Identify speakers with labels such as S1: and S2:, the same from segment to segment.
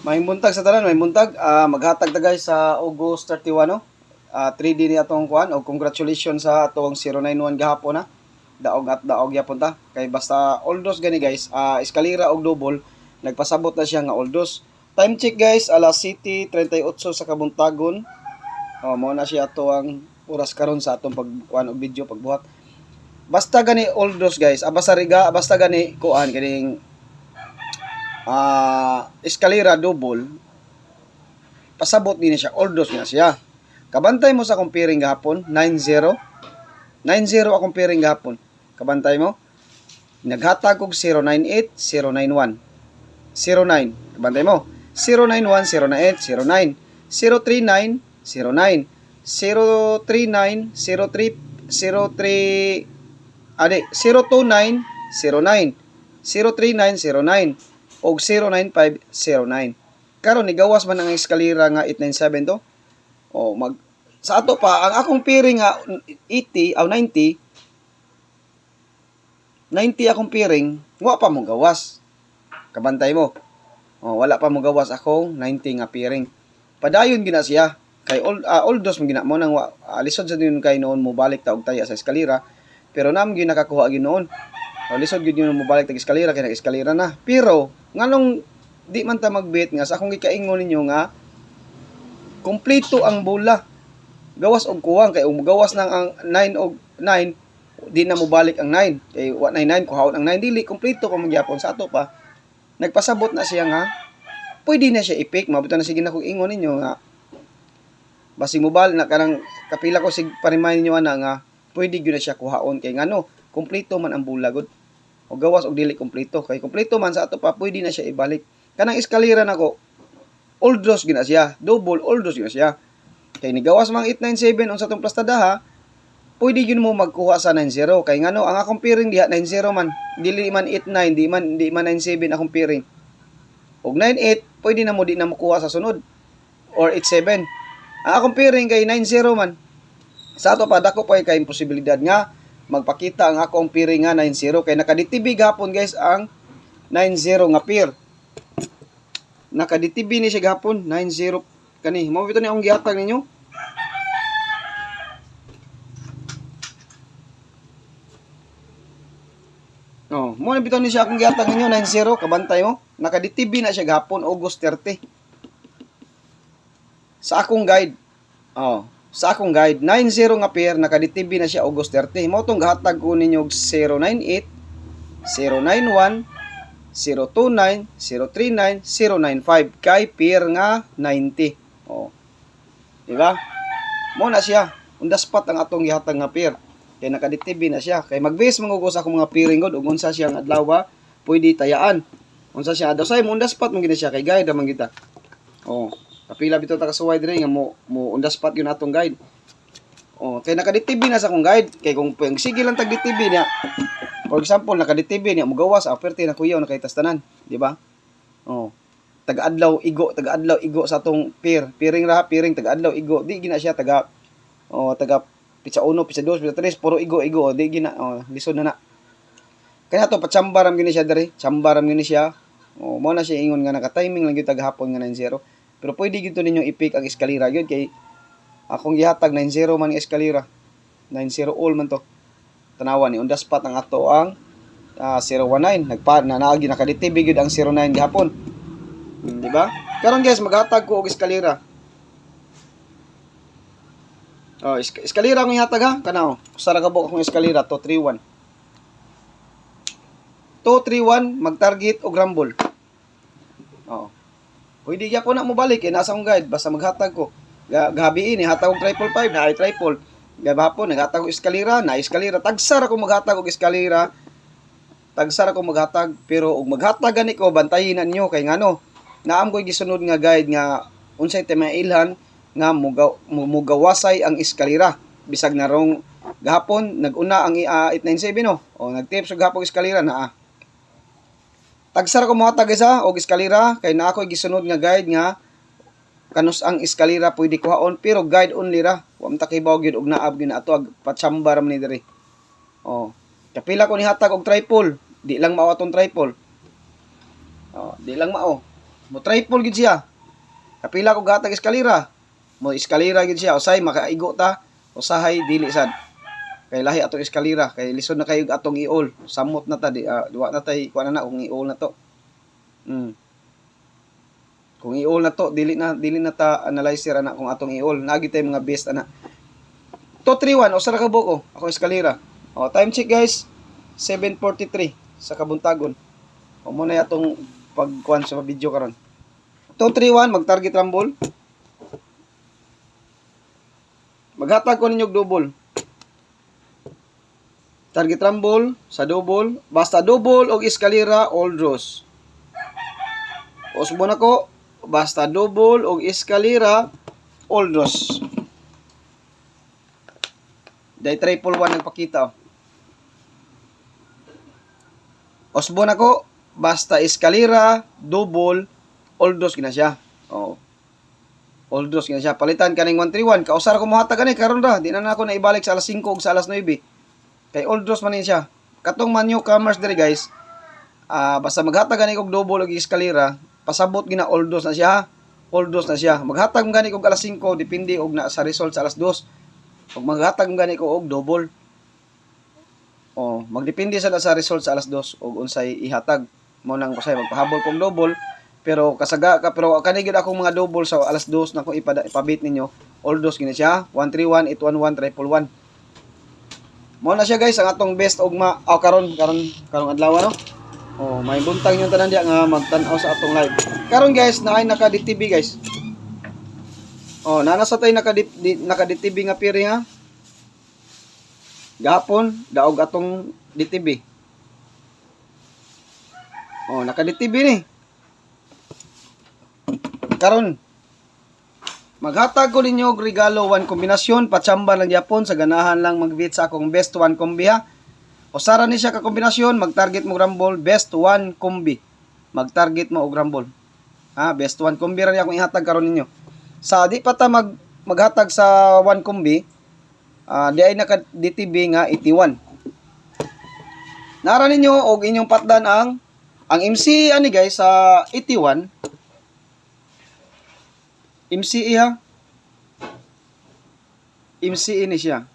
S1: May buntag sa tanan, may buntag. Maghatag ta guys sa August 31 no. 3D ni atong kuan og congratulations sa atong 091 gahapon na. Daog at daog yapon ta. Kay basta oldos gani guys, eskalera og double, nagpasabot na siya nga oldos. Time check guys, alas 7:38 sa kabuntagon. Mao na siya ato ang oras karon sa atong pagkuan og video pagbuhat. Basta gani oldos guys, basta gani kuan kaning eskalera double, pasabot din siya, oldos nga siya. Kabantay mo sa comparing gahapon, 9-0. 9-0 akong pairing gahapon. Kabantay mo? Naghatag og 098, 091. 09. Kabantay mo? 091, 098, 09. 039, 09. 039, 03, 029, 09. 039, 09. Og 09509. Karon ni gawas man ang eskalera nga 897 to. Sa ato pa ang akong pairing nga 80 o 90 akong pairing, wa pa mo gawas. Kabantay mo. Wala pa mo gawas akong 90 nga pairing. Padayon gina siya kay oldos mo gina mo nang lisod sa din kay noon mo balik ta og taya sa eskalera, pero nam gyud nakakuha gyud noon. Lisod gyud mo balik tag eskalera kay nag-eskalera na. Pero nganong di man ta magbet nga sa akong gikaingon ninyo nga kompleto ang bola. Gawas og kuwang kay gawas nang ang 9 og 9 di na mo balik ang 9. Kay wa 99 kuhaon ang 9 dili kompleto pa magyapon sa ato pa. Nagpasabot na siya nga pwede na siya i-pick. Mabuto na sige na kung ingon ninyo nga basig mo bal na kanang kapila ko sig pa-remind ninyo ana nga pwede gyud na siya kuhaon kay ngano kompleto man ang bola gud. O gawas og dili kompleto kay kompleto man sa ato pa pwede na siya ibalik. Kanang eskalera nako oldos gina siya, double oldos gina siya. Kay ni gawas mang 897 unsa tong plastadaha, pwede gyud mo magkuha sa 90 kay ngano ang akong pairing diha 90 man, dili man 89, di man 97 akong pairing. Og 98 pwede na mo di na mo kuha sa sunod or 87. Ang akong pairing kay 90 man. Sa ato pa dako pa kay imposibilidad nga magpakita ang akong pairing nga 90 kay nakaditibig gapon guys ang 90 nga pair. Nakaditibig ni siya gapon 90 kani. Mao bitaw ni akong gihatag ninyo. Mo na bitaw ni siya akong gihatag ninyo 90 kabantay mo. Nakaditibig na siya gapon August 30. Sa akong guide. Sa akong guide 90 nga pair nakaditibig na siya August 30. Mao tong gihatag ko ninyo 098, 091, 029, 039, 095 kay pair nga 90. Diba? Mo na siya. On the spot ang atong gihatag nga pair. Kay nakaditibig na siya. Kay mag-base mangugos ako mga pairing god ug unsa siya nga adlaw pwede tayaan. Unsa siya adlaw say mo on the spot mo gid siya kay guide man kita. Kapila bitaw ta kasuway dire nga mo on the spot yun atong guide. Kay nakaditibig na sa akong guide. Kay kung sige lang tag ditibig niya. For example, nakaditibig niya mo gawas aperte na kuyaw na kay tastanan, di ba? Taga-adlaw igo sa atong pair. Pairing taga-adlaw igo. Di gina siya taga pizza 1, pizza 2, pizza 3, puro igo. Di gina lisod na. Kaya to patsambaram gini siya diri. Chambaram gini siya. Mo na siya ingon nga naka-timing lang gyud tagahapon nga 90. Pero pwede gyud ninyo i-pick ang eskalera gyud kay akong gihatag 90 man ang eskalera. 90 all man to. Tanawan ni on the spot ang ato ang 019 naagi nakaditibig gyud ang 09 gihapon. Di ba? Karon guys maghatag ko og eskalera. Eskalera akong ihatag ha kana usa ra ka buok akong eskalera 231. 231 mag-target og rumble. Pwede gyapon na mo balik kay nasa akong guide basta maghatag ko. Gabi ini hatag og 555 na ay triple. Gabapon naghatag og eskalera, na eskalera tagsar ako maghatag og eskalera. Tagsar ako maghatag pero og maghatag gani ko bantayin ninyo kay ngano naam ko'y gisunod nga guide nga unsay timailhan nga mugawasay ang eskalera bisag narong gahapon naguna ang 897 no nagtips og gahapon eskalera na tagsar ko mohatag isa og eskalera kay naa ko'y gisunod nga guide nga kanus ang eskalera pwede kuhaon pero guide only ra wa man ta kay baw gyud og naab gyud ato patsambar man ni diri. Kapila ko ni hatag og triple di lang mao atong triple. Di lang mao Mo triple gid siya. Kapila ko gatag eskalera. Mo eskalera gid siya, usay makaigo ta, usahay dili sad. Kay lahi atong eskalera, kay lisod na kayo atong iol. Samot na ta, duwa na tay kuan na kung iol na to. Kung iol na to, dili na ta analyzer ana kung atong iol. Nagi tay mga best ana. 231 usa ra ka buko, ako eskalera. O time check guys, 7:43 sa kabuntagon. O mo na atong pagkuan sa video karon. 231 mag-target rumble. Maghatag ko ninyo double. Target rumble sa double, basta double og eskalera all draws. Usbo na ko, basta double og eskalera all draws. Day triple 1 nagpakita. Usbo na ko, basta eskalera double all draws gina siya. Oh. All draws gina siya. Palitan kaning 131, kausar ko mohatag ani karon ra, di na ako naibalik sa alas 5 ug sa alas 9. Kay all draws man siya. Katong man newcomers diri guys, basta maghatag gani og double og eskalera, pasabot gina all draws na siya. All draws na siya. Maghatag gani og alas 5 depende og na sa result sa alas 2. Pag maghatag gani ko og double. Magdepende sa result sa alas 2 og unsay ihatag. Mo nang usay magpahabol kong double, pero kani gyud akong mga double sa alas 2 na ko ipabit ninyo. All draws gina siya. 131, 811, 111. Mo na siya guys ang atong best ugma karon adlaw no. May buntag yung tanan diya nga magtan-aw sa atong live. Karon guys naay naka DTV guys. Nana sa tay naka DTV nga piri ha. Gahapon daog atong DTV. Naka DTV ni. Karon maghatag ko ninyo og regalo 1 kombinasyon, patsamba lang gyapon sa ganahan lang mag-beat sa akong best 1 kombi ha. Usara ni siya ka kombinasyon, mag-target mo rumble best 1 kombi. Mag-target mo og rumble. Best 1 kombi ra akong ihatag karon ninyo. Sa di pa ta maghatag sa 1 kombi, di ay naka DTV nga 81. Nara ninyo og inyong patdan ang MC ani guys sa 81. MCE ha. MCE ni siya.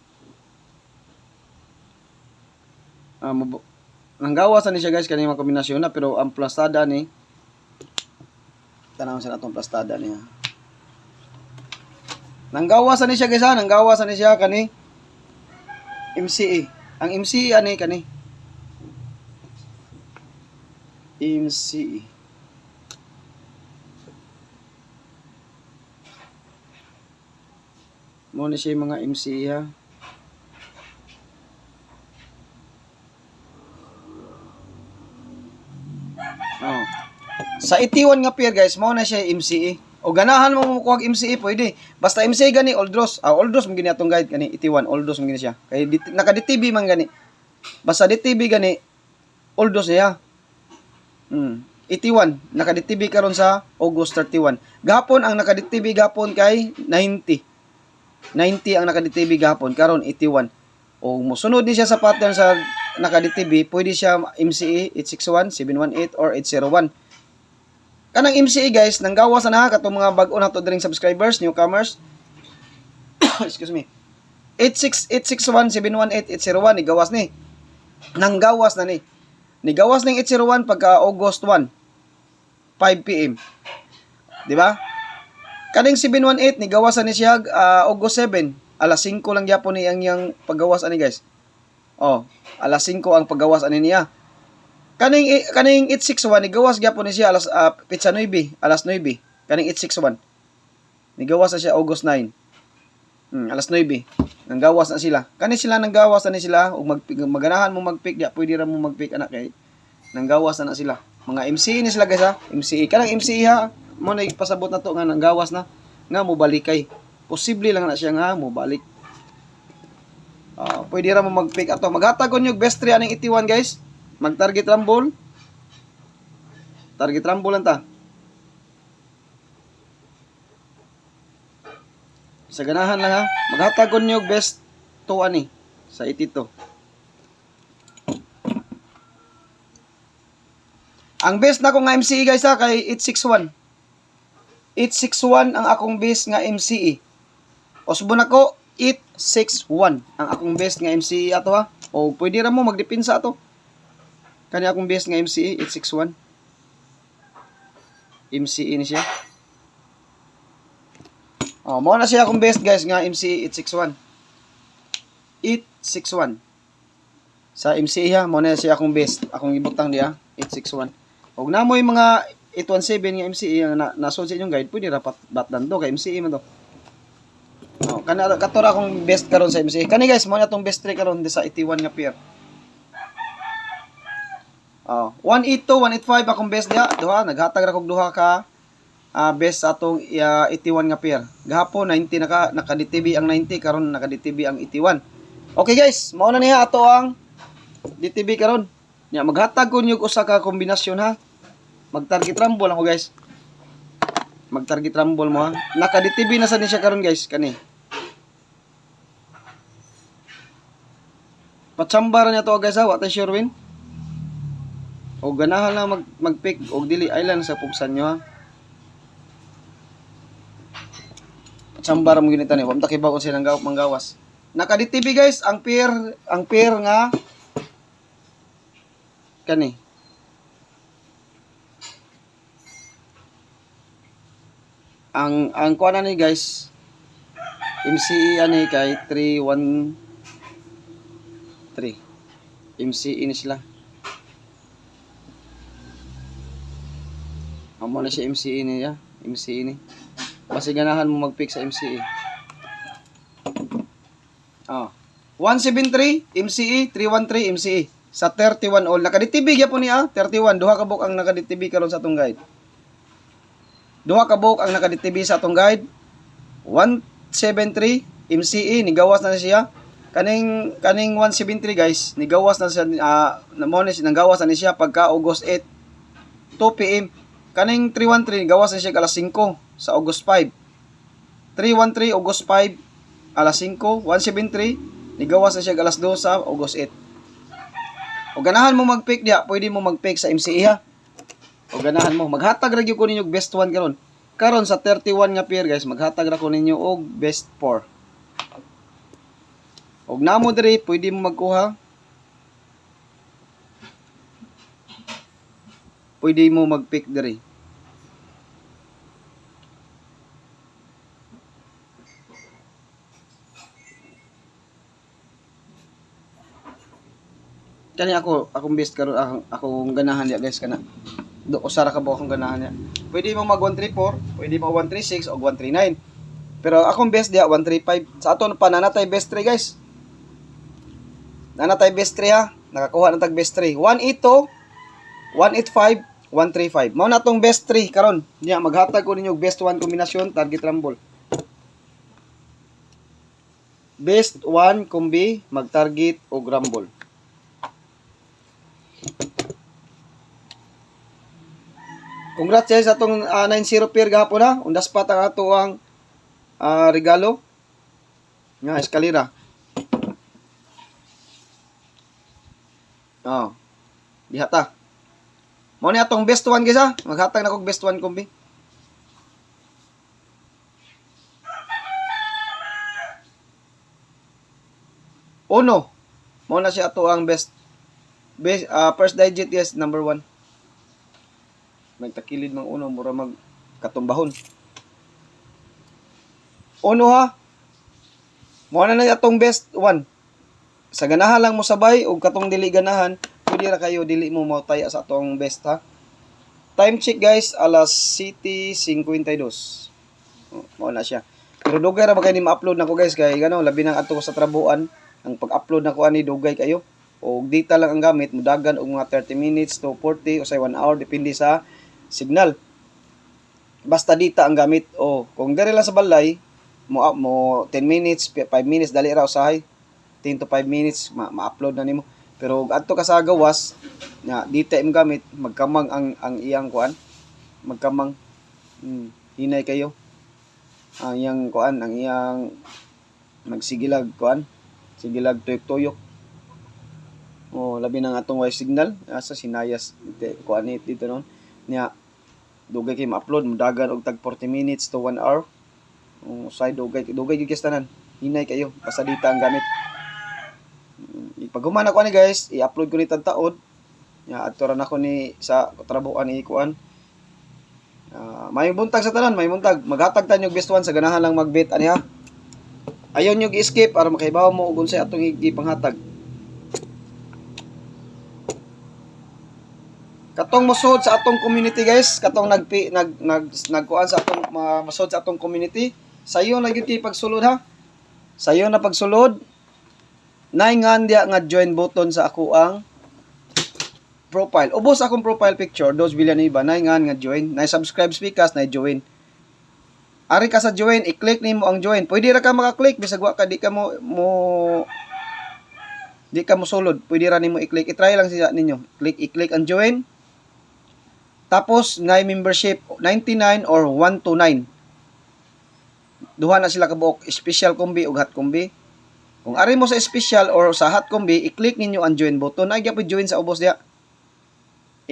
S1: Nanggawas ni siya guys kanina mga kombinasyon na, pero ang plastada ni tanaw sa atong plastada niya. Nanggawas ni siya guys ha, nanggawas ni siya kani MCE. Ang MCE ani kani MCE. Mo na siya mga MC ha. Sa 81 nga pair guys, mo na siya MCE. O ganahan mo kuha MCE pwede. Basta MCE gani all draws. All draws mo gini atong guide kani 81 all draws mo gini siya. Kay naka DTV man gani. Basta DTV gani all draws niya. 81 naka DTV karon sa August 31. Gapon ang naka DTV gapon kay 90 ang naka-DTV gahapon, karon 81. O mosunod ni siya sa pattern sa naka-DTV, pwede siya MCE 861, 718 or 801. Kanang MCE guys, nanggawas na katong mga bag-o na to diring subscribers, newcomers. Excuse me. 861, 718, 801 nigawas ni. Nanggawas na ni. Nigawas ning 801 pagka August 1, 5 PM. Di ba? Kaning 718 ni gawasan ni siya August 7, alas 5 lang gyapon ni ang paggawas ani guys. Alas 5 ang paggawas ani niya. Kaning 861 ni gawas gyapon ni siya alas pitsa 9, alas 9. Kaning 861 ni gawas na siya August 9. Alas 9. Nang gawas na sila. Kani sila nang gawas na ni sila ug maganahan mo mag-pick dia, pwede ra mo mag-pick anak kay nang gawas na sila. Mga MCE ni sila guys ha. MCE kanang MCE ha. Mo na ipasabot na to nga nanggawas na nga mobalikay. Posible lang na siya nga mobalik. Pwede ra mo mag-pick ato. Maghatag ko best 3 aning 81 guys. Mag-target rumble. Target rumble lang ta. Sa ganahan lang ha. Maghatag ko best 2 ani sa 82. Ang best na ko nga MCE guys ha kay 861. 861 ang akong base nga MCE. O subon ako 861 ang akong base nga MCE ato ha. O pwede ra mo magdepensa ato. Kani akong base nga MCE 861. MCE ni siya. Oh, mao na siya akong base guys nga MCE 861. 861. Sa MCE ha, mao na siya akong base. Akong ibutang diha 861. Og namoy mga 817 nga MCE ang nasod sa inyong guide, pwede ra batdan to kay MCE man to. Oh, kana katora akong best karon sa MCE. Kani guys, mao na tong best 3 karon sa 81 nga pair. Oh, 182, 185 akong best diha. Duha, naghatag ra kog duha ka best atong 81 nga pair. Gahapon 90 naka DTB ang 90, karon naka DTB ang 81. Okay guys, mao na niya ato ang DTB karon. Nya maghatag ko nyug usa ka kombinasyon ha. Mag-target rumble ako guys. Mag-target rumble mo ha. Naka DTB na sa ni siya karon guys, kani. Patsambaran niya to guys ha, wa tay sure win. O ganahan lang mag-pick og dili island sa pugsan nyo ha. Patsambar mo ginita ni, wamta kibaw kung silang manggawas. Naka DTB guys, ang pair nga kani. Ang kuha na ni guys, MCE ani kay 313. MCE ni sila. Amo na siya MCE niya, MCE ni. Basi ganahan mo mag-pick sa MCE. 173 MCE, 313 MCE sa 31 all. Naka-DTB gyapon niya, 31 duha ka book ang naka-DTB karon sa atong guide. Duha ka book ang naka-DTB sa atong guide. 173 MCE nigawas na siya. Kaning 173 guys, nigawas na siya nagawas na siya pagka August 8 2 PM. Kaning 313 gawas na siya alas 5 sa August 5. 313 August 5 alas 5, 173 nigawas na siya alas 2 sa August 8. O ganahan mo mag-pick diha, pwede mo mag-pick sa MCE ha. O ganahan mo, maghatag ra gyud ko ninyo best 1 karon. Karon sa 31 nga pair guys, maghatag ra ko ninyo og best 4. Og namo diri pwede mo magkuha. Pwede mo mag-pick diri. Kani akong best karon akong ganahan ya guys kana. Do usara ka ba akong ganahan ya. Pwede mo mag 134, pwede mo 136 o 139. Pero akong best dia 135. Sa aton pa nanatay best 3 guys. Nanatay best 3 ha. Nakakuha na tag best 3. 182, 185, 135. Mao na tong best 3 karon. Nya maghatag ko ninyo best 1 kombinasyon target rumble. Best 1 kombi mag-target og rumble. Congrats guys sa atong 9-0 pair gahapon ha. Undas pa ang ato ang regalo. Nga eskalera. Diha ta. Mao ni atong best 1 guys ha. Maghatag na kog best 1 kombi. Uno. Mao na siya ato ang best first digit yes number 1. Nagtakilid mang uno mura mag katumbahon. Uno ha. Mao na atong best 1. Sa ganahan lang mo sabay ug katong dili ganahan, pwede ra kayo dili mo mautaya sa atong best ha. Time check guys, alas 7:52. Mao na siya. Pero dugay ra ba kay ni ma-upload nako guys kay gano labi nang adto ko sa trabuan, ang pag-upload nako ani dugay kayo. O data lang ang gamit, mudagan og mga 30 minutes to 40 o say 1 hour depende sa signal. Basta data ang gamit. O kung diri lang sa balay, mo 10 minutes, 5 minutes dali ra usahay. 10 to 5 minutes ma-upload na nimo. Pero adto ka sa gawas, nga data im gamit, magkamang ang iyang kuan. Magkamang hinay kayo. Ang iyang kuan, ang iyang magsigilag kuan. Sigilag tuyok-tuyok. O labi nang atong way signal sa sinayas kuan dito noon. Nya dugay kay ma-upload, mudagan og tag 40 minutes to 1 hour. Side dugay gyud tanan. Hinay kayo, basta data ang gamit. Pag human ako ni guys, i-upload ko ni tagtaod. Ya adto ra nako ni sa trabuhan ni kuan. May buntag sa tanan, may buntag. Maghatag ta nyog best one sa ganahan lang magbit ani ha. Ayaw nyo i-skip para makaibaw mo kung sa atong ipanghatag. Katong mosod sa atong community guys, katong nagkuan sa atong masod sa atong community, sayo na gyud kay pagsulod ha. Sayo na pagsulod. Naingan dia nga join button sa ako ang profile. Ubos akong profile picture, Dos Villanueva, naingan nga join, na subscribe speakers na join. Ari ka sa join, i-click nimo ang join. Pwede ra ka maka-click bisag wa ka di ka mo sulod. Pwede ra nimo i-click. I-try lang siya ninyo. I-click ang join. Tapos ngay membership 99 or 129. Duha na sila kabuok, special combi ug hot combi. Kung ari mo sa special or sa hot combi, i-click ninyo ang join button. Ay gyapon join sa ubos diha.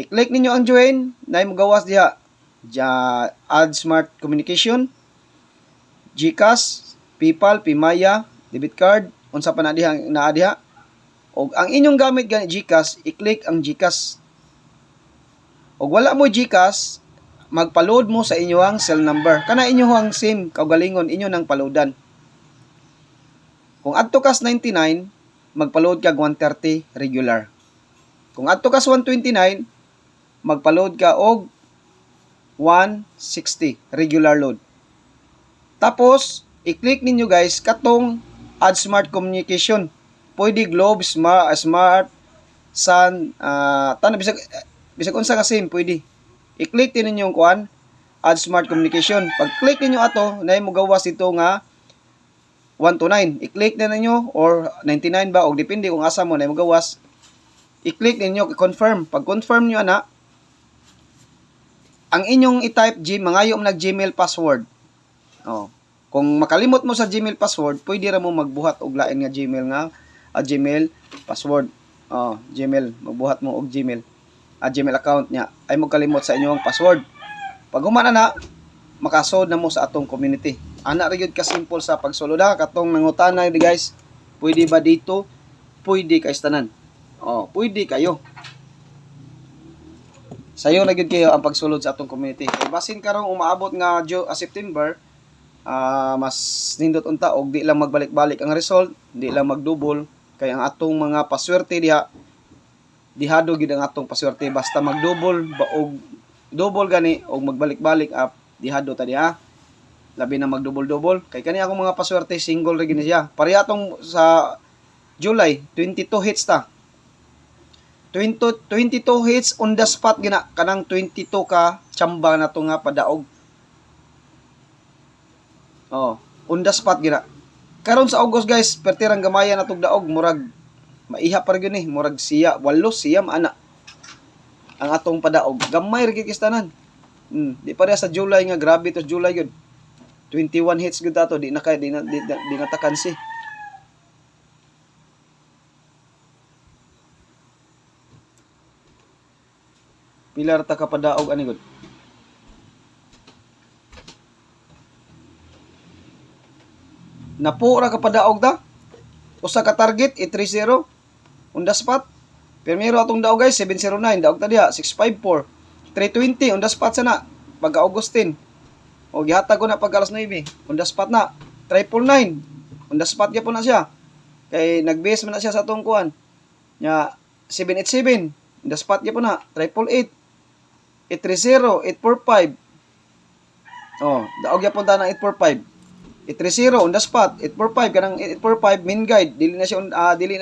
S1: I-click ninyo ang join, nay mo gawas diha. Add Smart Communication, GCash, PayPal, Pimaya, debit card, unsa pa na diha. Og ang inyong gamit gani GCash, i-click ang GCash. Og wala mo GCash, magpa-load mo sa inyong cell number. Kana inyong SIM, kaugalingon inyo nang paloadan. Kung adto kas 99, magpa-load kag 130 regular. Kung adto kas 129, magpa-load ka og 160 regular load. Tapos, i-click ninyo guys katong Add Smart Communication. Pwede Globe, Smart, Sun, bisag unsa ka SIM, pwede. I-click din ninyo yung kuan, Add Smart Communication. Pag-click ninyo ato, na mo gawas ito nga 129. I-click na ninyo or 99 ba, o depende kung asa mo na mo gawas. I-click ninyo, i-confirm. Pag-confirm nyo ana, ang inyong i-type mangayo mo nag-Gmail password. Kung makalimot mo sa Gmail password, pwede ra mo magbuhat og lain nga Gmail Gmail password. Gmail, magbuhat mo og Gmail. Gmail account niya. Ay mo kalimot sa inyong password. Pag humana na, makasod na mo sa atong community. Ana ra gyud ka simple sa pagsulod ha. Katong nangutana guys, pwede ba dito? Pwede kay tanan. Pwede kayo. Sayo na gyud kayo ang pagsulod sa atong community. Kay basin karong umaabot nga September, mas nindot unta og di lang magbalik-balik ang result, di lang magdouble kay ang atong mga paswerte diha dihado gid ang atong paswerte basta magdouble og double gani og magbalik-balik up dihado ta diha. Labi na magdouble-double kay kani akong mga paswerte single ra gid siya. Pareha tong sa July 22 hits ta. 22 hits on the spot gina kanang 22 ka tsamba na to nga padaog. On the spot gina. Karon sa August guys, pertirang gamaya na tog daog murag maiha pa gyud ni, murag siya 8 siyam ana. Ang atong padaog, gamay ra gyud kistanan. Di pareha sa July nga grabe to July gyud. 21 hits gyud ato, di na takansi. Pilar ta ka padaog ani gud. Napura ka padaog ta. Usa ka target 830 on the spot. Primero atong daog guys 709 daog ta diha 654. 320 on the spot sana pagka Augustine. O gihatag ko na pag alas 9 on the spot na. 999 on the spot gyapon na siya. Kay nag-base man na siya sa atong kuan. Nya 787 on the spot gyapon na. 888 830 845. Daog gyapon ta ng 845. 830 on the spot, 845 kanang 845 main guide, dili na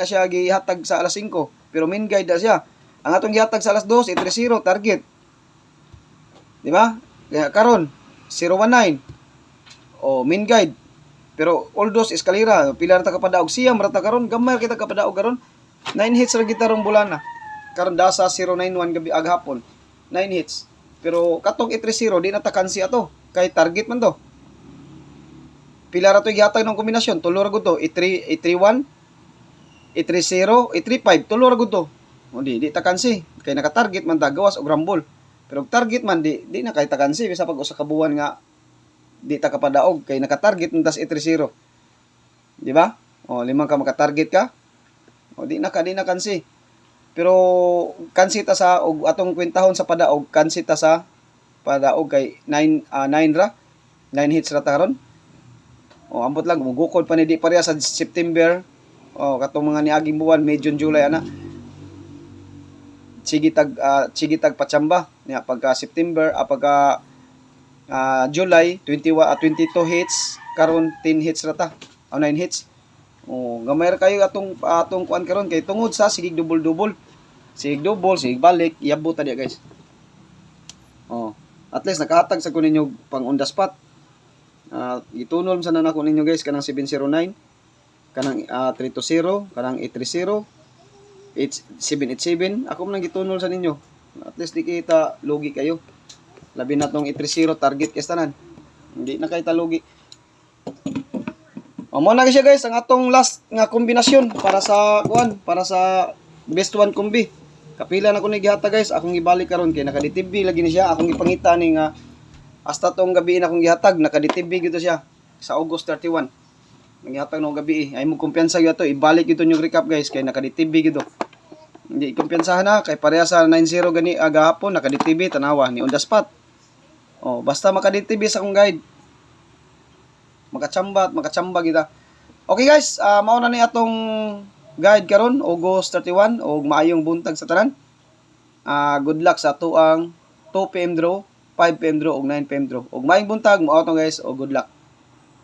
S1: siya gihatag sa alas 5, pero main guide na siya. Ang atong gihatag sa alas 2, 830 target. Di ba? Kaya karon 019. Main guide. Pero all those eskalera, pila ra ta kapadaog siya, marata karon gamay kita kapadaog karon. 9 hits ra gitarong bulana. Karon dasa 091 gabi aghapon. 9 hits. Pero katong 830 di na ta kansi ato, kay target man to. Pila ra to gihatag ng kombinasyon, tulo ra gud to, 831, 830, 835, tulo ra gud to. Di ta kansi kay naka-target man ta gawas og rumble. Pero target man di na kay takansi bisa pag usa ka buwan nga di ta kapadaog kay naka-target mo tas 830. Di ba? O limang ka maka-target ka. O di na kansi. Pero kansi ta sa og atong kwentahon sa padaog, kansi ta sa padaog kay 9 ra. 9 hits ra ta karon. O ambot lang mugukod pa ni di pareha sa September. O katong mga niaging buwan, May, June, July ana. Sige tag patsamba niya pagka September pagka July 22 hits karon 10 hits ra ta. O 9 hits. O gamay ra kayo atong kuan karon kay tungod sa sige double. Sige balik, iabot ta diya guys. Oh, at least nakahatag sa kunin ninyo pang on the spot. Itunol sa nako ninyo guys kanang 709, kanang 320, kanang 830, 787. Ako man lang gitunol sa ninyo. At least di kita lugi kayo. Labi na tong 830 target kay tanan. Hindi na kay ta lugi. Mo na siya guys ang atong last nga kombinasyon para sa best one kombi. Kapila na ko ni gihata guys, akong ibalik karon kay naka-DTV lagi ni siya. Akong ipangita ni nga hasta tong gabi na akong gihatag naka-DTV gito siya sa August 31. Naghihatag no gabi ay mo kumpiyansa gyud to, ibalik gito yung recap guys kay naka-DTV gito. Hindi kumpiyansahan na kay pareha sa 90 gani agahapon naka-DTV tanawa ni on the spot. Oh, basta maka-DTV sa akong guide. Makachamba kita. Okay guys, mao na ni atong guide karon August 31 og maayong buntag sa tanan. Good luck sa ato ang 2 PM draw, 5 PM draw og 9 PM draw. Og maayong buntag mo atong guys og good luck.